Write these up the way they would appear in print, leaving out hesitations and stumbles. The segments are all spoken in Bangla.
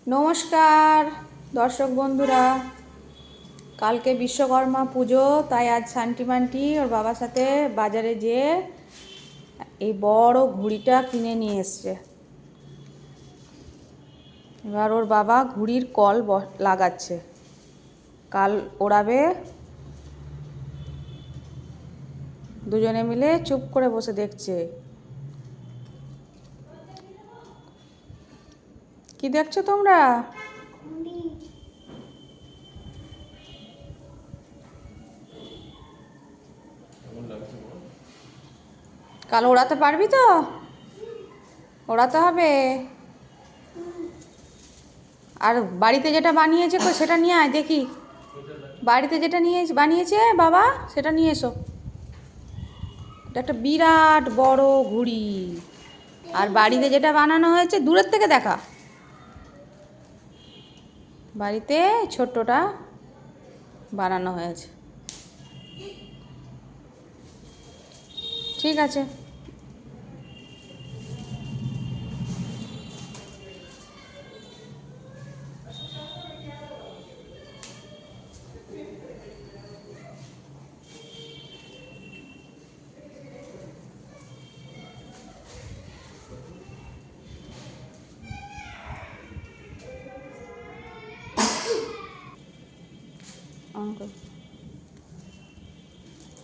নমস্কার দর্শক বন্ধুরা, কালকে বিশ্বকর্মা পুজো, তাই আজ শান্তিমান্টি ওর বাবার সাথে বাজারে যেয়ে এই বড় ঘুড়িটা কিনে নিয়ে এসছে। এবার ওর বাবা ঘুড়ির কল লাগাচ্ছে, কাল ওড়াবে। দুজনে মিলে চুপ করে বসে দেখছে। কি দেখছো তোমরা? কাল ওড়াতে পারবি তো? ওড়াতে হবে। আর বাড়িতে যেটা বানিয়েছে সেটা নিয়ে আয় দেখি। বাড়িতে যেটা বানিয়েছে বাবা, সেটা নিয়ে এসো। এটা একটা বিরাট বড় ঘুড়ি। আর বাড়িতে যেটা বানানো হয়েছে দূরের থেকে দেখা, বাড়িতে ছোট্টটা বানানো হয়েছে। ঠিক আছে।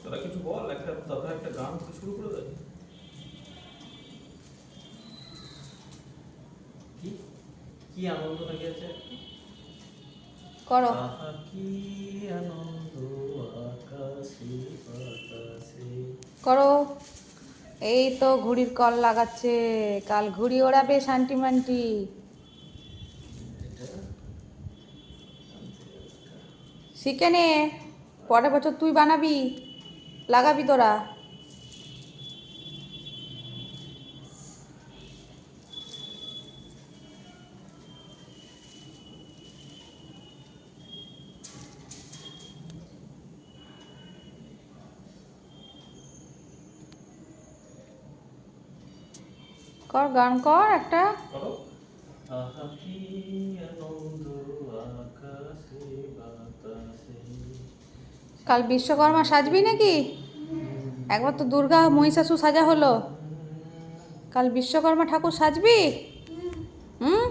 তোরা কিছু বল, একটা গান শুরু করে দে। কি কি আনন্দ লাগে আছে, করো। আহা কি আনন্দ আকাশে বাতাসে। করো। এই তো ঘুড়ির কল লাগাচ্ছে, কাল ঘুড়ি ওড়াবে শান্তিমান্টি। শিখে নে, পরের বছর তুই বানাবি, লাগাবি তোরা। কর, গান কর একটা। করো, আহা কি আনন্দ আকাশে বাতাসে। কাল বিশ্বকর্মা সাজবি নাকি? একবার তো দুর্গা মহিষাসুর সাজা হলো, কাল বিশ্বকর্মা ঠাকুর সাজবি? হুম।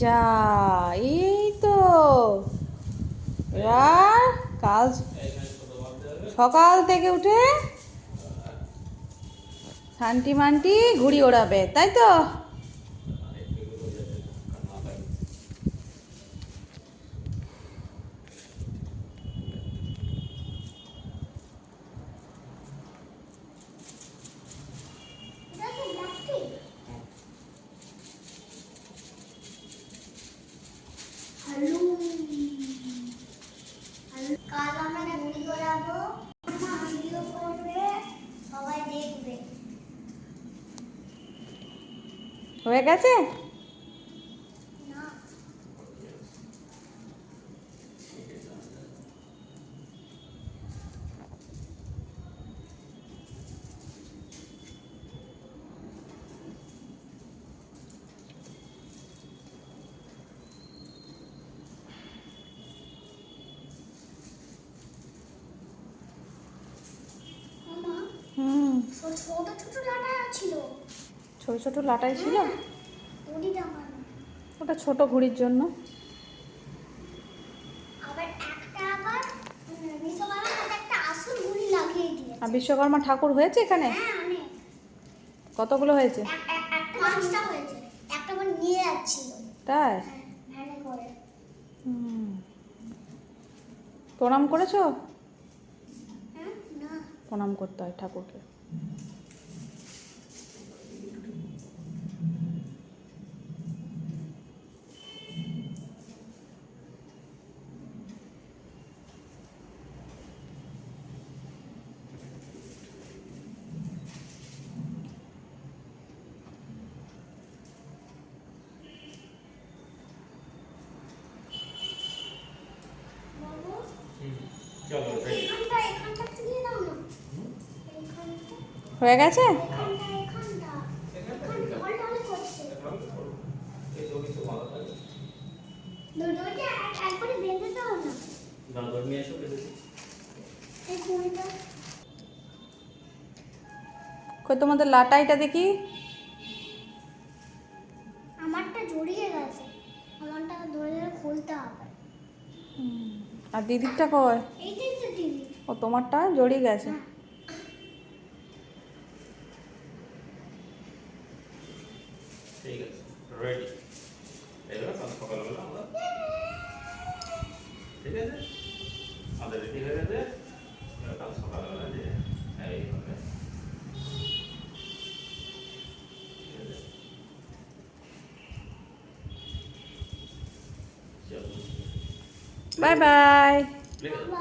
যা, এই তো। এবার কাল সকাল থেকে উঠে শান্তিমান্টি ঘুড়ি ওড়াবে, তাই তো? কাল আমরা ঘুড়ি ওড়াবো, ভিডিও করবে, সবাই দেখবে। হয়ে গেছে? না, মামা হুম। ছোট ছোট লাটা ছিল। ছোট ছোট লাটাই ছিল। ঘুড়িটা আমার ওটা ছোট ঘুড়ির জন্য। আবার বিশ্বকর্মার হাতে একটা আসল ঘুড়ি লাগিয়ে আর দিয়েছে। বিশ্বকর্মা ঠাকুর হয়েছে এখানে? হ্যাঁ, অনেক। কতগুলো হয়েছে? একটা 5টা হয়েছে। একটা বার নিয়ে যাচ্ছিল। তাই? হ্যাঁ, ভ্যানে করে। হুম। প্রণাম করেছো? হ্যাঁ, না। প্রণাম করতে হয় ঠাকুরকে। বাবু, চলো এখানটা দিয়ে দাও না। এখানটা হয়ে গেছে? এখানটা ঢলঢল করছে। দুটোটা একবারে বেঁধে দাও না দাদর নিয়ে এসো বেঁধে দিই। এই কুড়িটা কই তোমাদের লাটাইটা দেখি। আমারটা জড়িয়ে গেছে আমারটা ধরে ধরে খুলতে হবে আর দিদিরটা কয়? এইটাই তো দিদি ও তোমারটা জড়িয়ে গেছে। ঠিক আছে, রেডি। এবার কাল সকালবেলা আমরা, ঠিক আছে, আমাদের রেডি হয়ে গেছে। এবার কাল সকালবেলা যে এইভাবে, ঠিক আছে? চলো। Bye bye. ঠিক আছে।